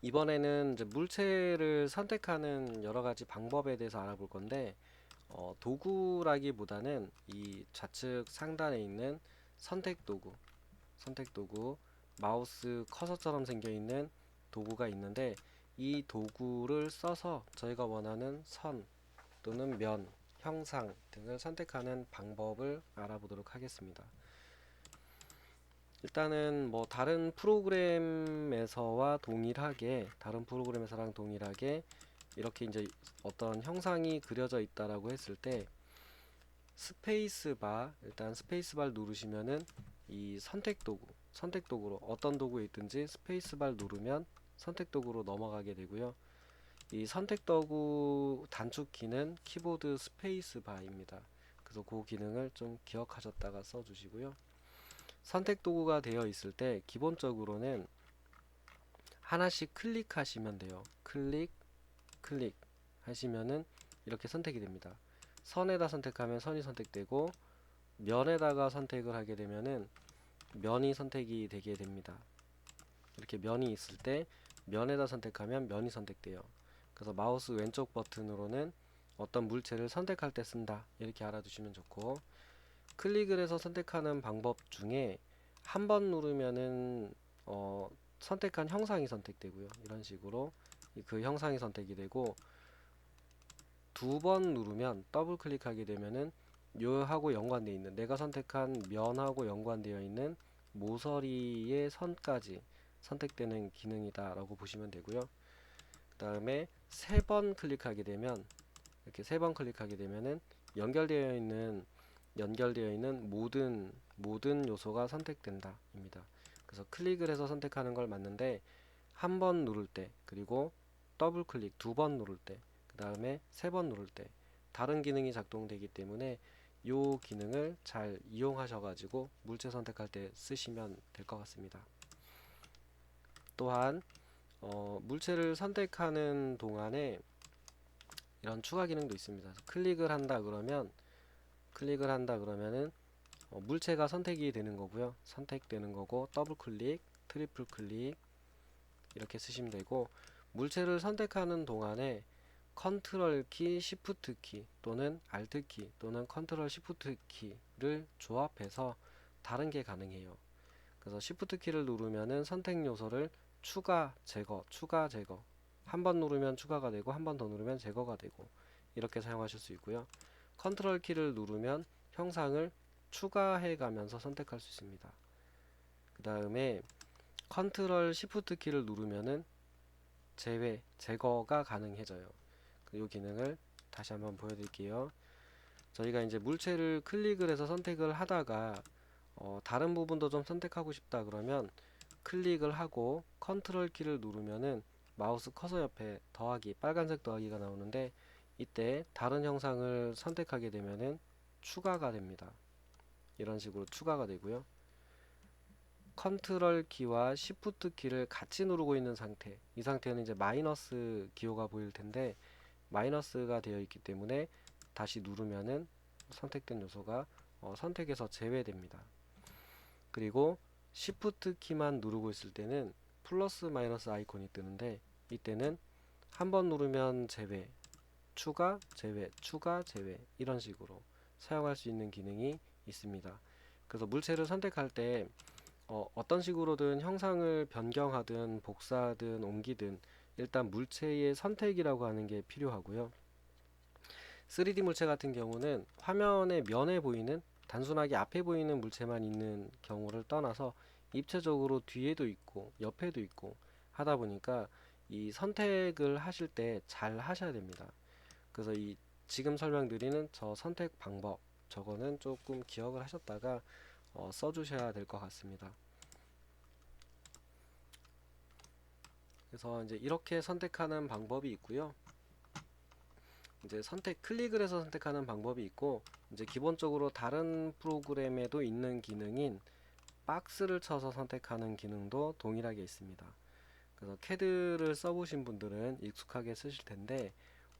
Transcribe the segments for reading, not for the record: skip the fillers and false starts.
이번에는 이제 물체를 선택하는 여러 가지 방법에 대해서 알아볼 건데, 도구라기보다는 이 좌측 상단에 있는 선택 도구, 선택 도구, 마우스 커서처럼 생겨 있는 도구가 있는데, 이 도구를 써서 저희가 원하는 선 또는 면, 형상 등을 선택하는 방법을 알아보도록 하겠습니다. 일단은 뭐 다른 프로그램에서랑 동일하게 이렇게 이제 어떤 형상이 그려져 있다라고 했을 때 일단 스페이스바를 누르시면은 이 선택 도구로 어떤 도구에 있든지 스페이스바를 누르면 선택 도구로 넘어가게 되고요. 이 선택 도구 단축키는 키보드 스페이스바입니다. 그래서 그 기능을 좀 기억하셨다가 써주시고요. 선택 도구가 되어 있을 때 기본적으로는 하나씩 클릭하시면 돼요. 클릭 하시면은 이렇게 선택이 됩니다. 선에다 선택하면 선이 선택되고, 면에다가 선택을 하게 되면은 면이 선택이 되게 됩니다. 이렇게 면이 있을 때 면에다 선택하면 면이 선택돼요. 그래서 마우스 왼쪽 버튼으로는 어떤 물체를 선택할 때 쓴다, 이렇게 알아두시면 좋고, 클릭을 해서 선택하는 방법 중에 한 번 누르면은 선택한 형상이 선택되고요. 이런 식으로 그 형상이 선택이 되고, 두 번 누르면 더블 클릭하게 되면은 요하고 연관되어 있는, 내가 선택한 면하고 연관되어 있는 모서리의 선까지 선택되는 기능이다 라고 보시면 되고요. 그 다음에 세 번 클릭하게 되면, 이렇게 세 번 클릭하게 되면은 연결되어 있는 모든 요소가 선택된다 입니다. 그래서 클릭을 해서 선택하는 걸 맞는데, 한 번 누를 때, 그리고 더블 클릭 두 번 누를 때, 그 다음에 세 번 누를 때 다른 기능이 작동되기 때문에 이 기능을 잘 이용하셔가지고 물체 선택할 때 쓰시면 될 것 같습니다. 또한 물체를 선택하는 동안에 이런 추가 기능도 있습니다. 클릭을 한다 그러면은 물체가 선택이 되는 거고요. 선택되는 거고, 더블 클릭, 트리플 클릭 이렇게 쓰시면 되고, 물체를 선택하는 동안에 컨트롤 키, 시프트 키 또는 알트 키 또는 컨트롤 시프트 키를 조합해서 다른 게 가능해요. 그래서 시프트 키를 누르면은 선택 요소를 추가, 제거, 추가, 제거, 한 번 누르면 추가가 되고 한 번 더 누르면 제거가 되고, 이렇게 사용하실 수 있고요. 컨트롤 키를 누르면 형상을 추가해 가면서 선택할 수 있습니다. 그 다음에 컨트롤 시프트 키를 누르면은 제거가 가능해져요. 이 기능을 다시 한번 보여드릴게요. 저희가 이제 물체를 클릭을 해서 선택을 하다가 다른 부분도 좀 선택하고 싶다 그러면 클릭을 하고 컨트롤 키를 누르면은 마우스 커서 옆에 더하기, 빨간색 더하기가 나오는데, 이때 다른 형상을 선택하게 되면은 추가가 됩니다. 이런 식으로 추가가 되고요. 컨트롤 키와 시프트 키를 같이 누르고 있는 상태, 이 상태는 이제 마이너스 기호가 보일 텐데, 마이너스가 되어 있기 때문에 다시 누르면은 선택된 요소가 선택에서 제외됩니다. 그리고 시프트 키만 누르고 있을 때는 플러스 마이너스 아이콘이 뜨는데, 이때는 한 번 누르면 제외, 추가, 제외, 추가, 제외, 이런 식으로 사용할 수 있는 기능이 있습니다. 그래서 물체를 선택할 때 어떤 식으로든 형상을 변경하든 복사하든 옮기든 일단 물체의 선택이라고 하는 게 필요하고요. 3D 물체 같은 경우는 화면의 면에 보이는, 단순하게 앞에 보이는 물체만 있는 경우를 떠나서 입체적으로 뒤에도 있고 옆에도 있고 하다 보니까 이 선택을 하실 때 잘 하셔야 됩니다. 그래서 이 지금 설명드리는 저 선택 방법, 저거는 조금 기억을 하셨다가 써주셔야 될 것 같습니다. 그래서 이제 이렇게 선택하는 방법이 있고요. 이제 클릭을 해서 선택하는 방법이 있고, 이제 기본적으로 다른 프로그램에도 있는 기능인 박스를 쳐서 선택하는 기능도 동일하게 있습니다. 그래서 캐드를 써보신 분들은 익숙하게 쓰실 텐데,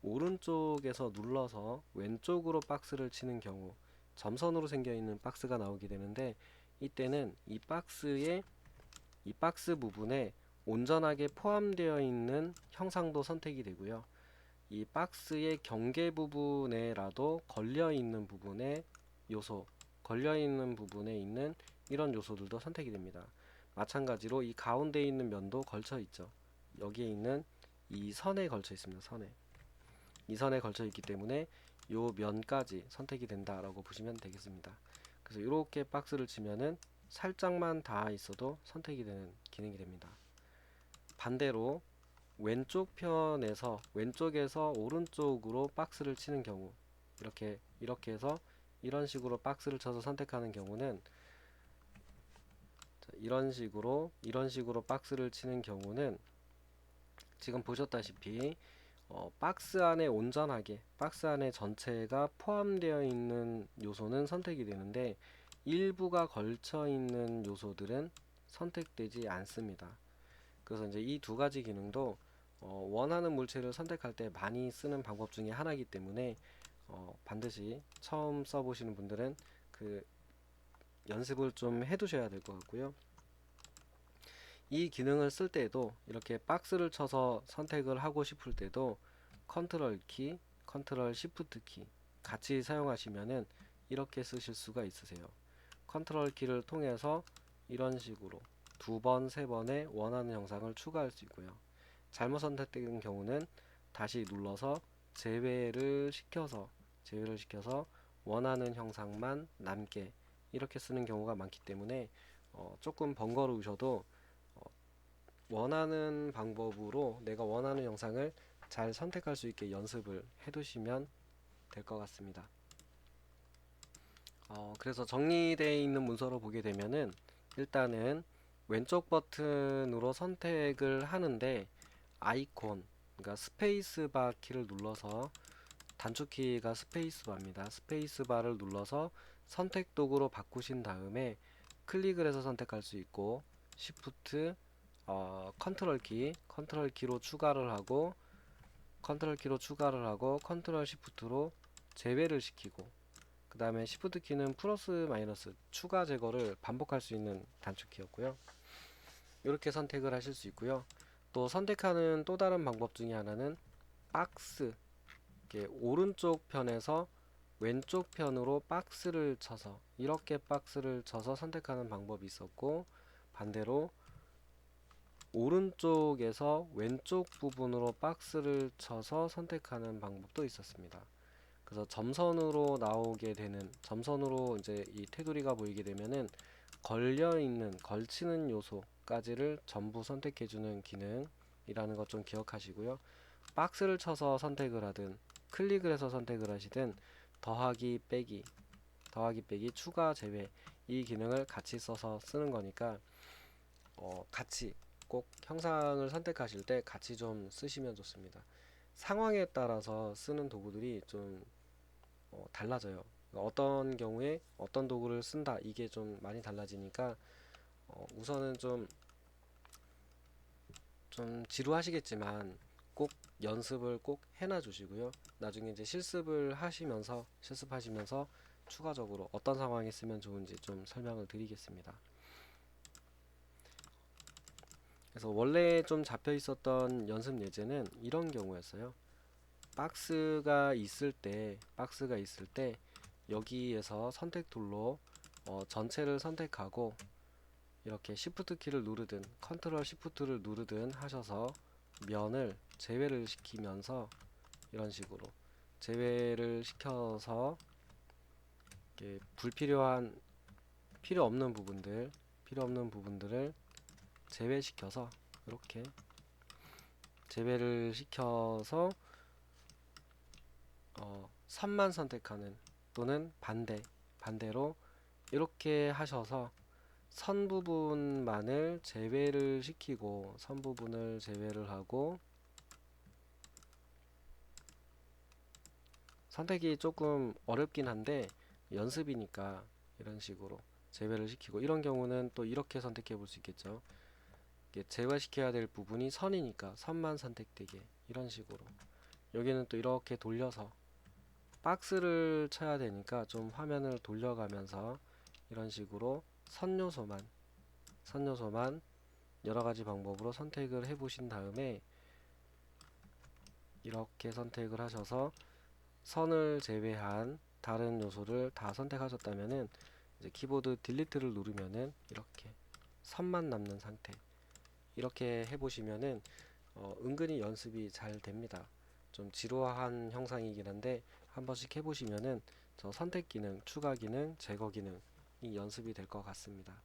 오른쪽에서 눌러서 왼쪽으로 박스를 치는 경우 점선으로 생겨 있는 박스가 나오게 되는데, 이때는 이 박스 부분에 온전하게 포함되어 있는 형상도 선택이 되고요. 이 박스의 경계 부분에라도 걸려 있는 부분에 요소, 걸려 있는 부분에 있는 이런 요소들도 선택이 됩니다. 마찬가지로 이 가운데 있는 면도 걸쳐 있죠. 여기에 있는 이 선에 걸쳐 있습니다. 선에. 이 선에 걸쳐 있기 때문에 요 면까지 선택이 된다라고 보시면 되겠습니다. 그래서 이렇게 박스를 치면은 살짝만 닿아 있어도 선택이 되는 기능이 됩니다. 반대로 왼쪽 편에서 왼쪽에서 오른쪽으로 박스를 치는 경우 이렇게 해서 이런 식으로 박스를 쳐서 선택하는 경우는 이런 식으로 박스를 치는 경우는 지금 보셨다시피 박스 안에 온전하게 박스 안에 전체가 포함되어 있는 요소는 선택이 되는데 일부가 걸쳐 있는 요소들은 선택되지 않습니다. 그래서 이제 이 두 가지 기능도 원하는 물체를 선택할 때 많이 쓰는 방법 중에 하나이기 때문에 반드시 처음 써보시는 분들은 그 연습을 좀 해두셔야 될 것 같고요. 이 기능을 쓸 때에도 이렇게 박스를 쳐서 선택을 하고 싶을 때도 컨트롤 키, 컨트롤 시프트 키 같이 사용하시면은 이렇게 쓰실 수가 있으세요. 컨트롤 키를 통해서 이런 식으로 두 번, 세 번의 원하는 형상을 추가할 수 있고요. 잘못 선택된 경우는 다시 눌러서 제외를 시켜서 원하는 형상만 남게 이렇게 쓰는 경우가 많기 때문에 조금 번거로우셔도 원하는 방법으로 내가 원하는 영상을 잘 선택할 수 있게 연습을 해두시면 될 것 같습니다. 그래서 정리되어 있는 문서로 보게 되면은 일단은 왼쪽 버튼으로 선택을 하는데 아이콘, 그러니까 스페이스바 키를 눌러서 단축키가 스페이스바입니다. 스페이스바를 눌러서 선택 도구로 바꾸신 다음에 클릭을 해서 선택할 수 있고 시프트 컨트롤 키로 추가를 하고 컨트롤 시프트로 제외를 시키고 그 다음에 시프트 키는 플러스 마이너스 추가 제거를 반복할 수 있는 단축키였고요. 이렇게 선택을 하실 수 있고요. 또 선택하는 또 다른 방법 중에 하나는 박스 오른쪽 편에서 왼쪽 편으로 박스를 쳐서 이렇게 박스를 쳐서 선택하는 방법이 있었고 반대로 오른쪽에서 왼쪽 부분으로 박스를 쳐서 선택하는 방법도 있었습니다. 그래서 점선으로 나오게 되는 점선으로 이제 이 테두리가 보이게 되면은 걸치는 요소까지를 전부 선택해주는 기능이라는 것 좀 기억하시고요. 박스를 쳐서 선택을 하든 클릭을 해서 선택을 하시든 더하기 빼기 추가 제외 이 기능을 같이 써서 쓰는 거니까 같이 꼭 형상을 선택하실 때 같이 좀 쓰시면 좋습니다. 상황에 따라서 쓰는 도구들이 좀 달라져요. 어떤 경우에 어떤 도구를 쓴다 이게 좀 많이 달라지니까 우선은 좀 지루하시겠지만 꼭 연습을 꼭 해놔 주시고요. 나중에 이제 실습하시면서 추가적으로 어떤 상황에 쓰면 좋은지 좀 설명을 드리겠습니다. 그래서 원래 좀 잡혀 있었던 연습 예제는 이런 경우였어요. 박스가 있을 때 여기에서 선택 툴로 전체를 선택하고 이렇게 시프트 키를 누르든 컨트롤 시프트를 누르든 하셔서 면을 제외를 시키면서 이런 식으로 제외를 시켜서 필요 없는 부분들을 제외시켜서 이렇게 제외를 시켜서 선만 선택하는 또는 반대로 이렇게 하셔서 선 부분만을 제외를 시키고 선 부분을 제외를 하고 선택이 조금 어렵긴 한데 연습이니까 이런 식으로 제외를 시키고 이런 경우는 또 이렇게 선택해 볼 수 있겠죠. 제외시켜야 될 부분이 선이니까 선만 선택되게 이런 식으로 여기는 또 이렇게 돌려서 박스를 쳐야 되니까 좀 화면을 돌려가면서 이런 식으로 선 요소만 여러 가지 방법으로 선택을 해 보신 다음에 이렇게 선택을 하셔서 선을 제외한 다른 요소를 다 선택하셨다면은 이제 키보드 딜리트를 누르면은 이렇게 선만 남는 상태. 이렇게 해보시면은 은근히 연습이 잘 됩니다. 좀 지루한 형상이긴 한데 한 번씩 해보시면은 저 선택 기능, 추가 기능, 제거 기능이 연습이 될 것 같습니다.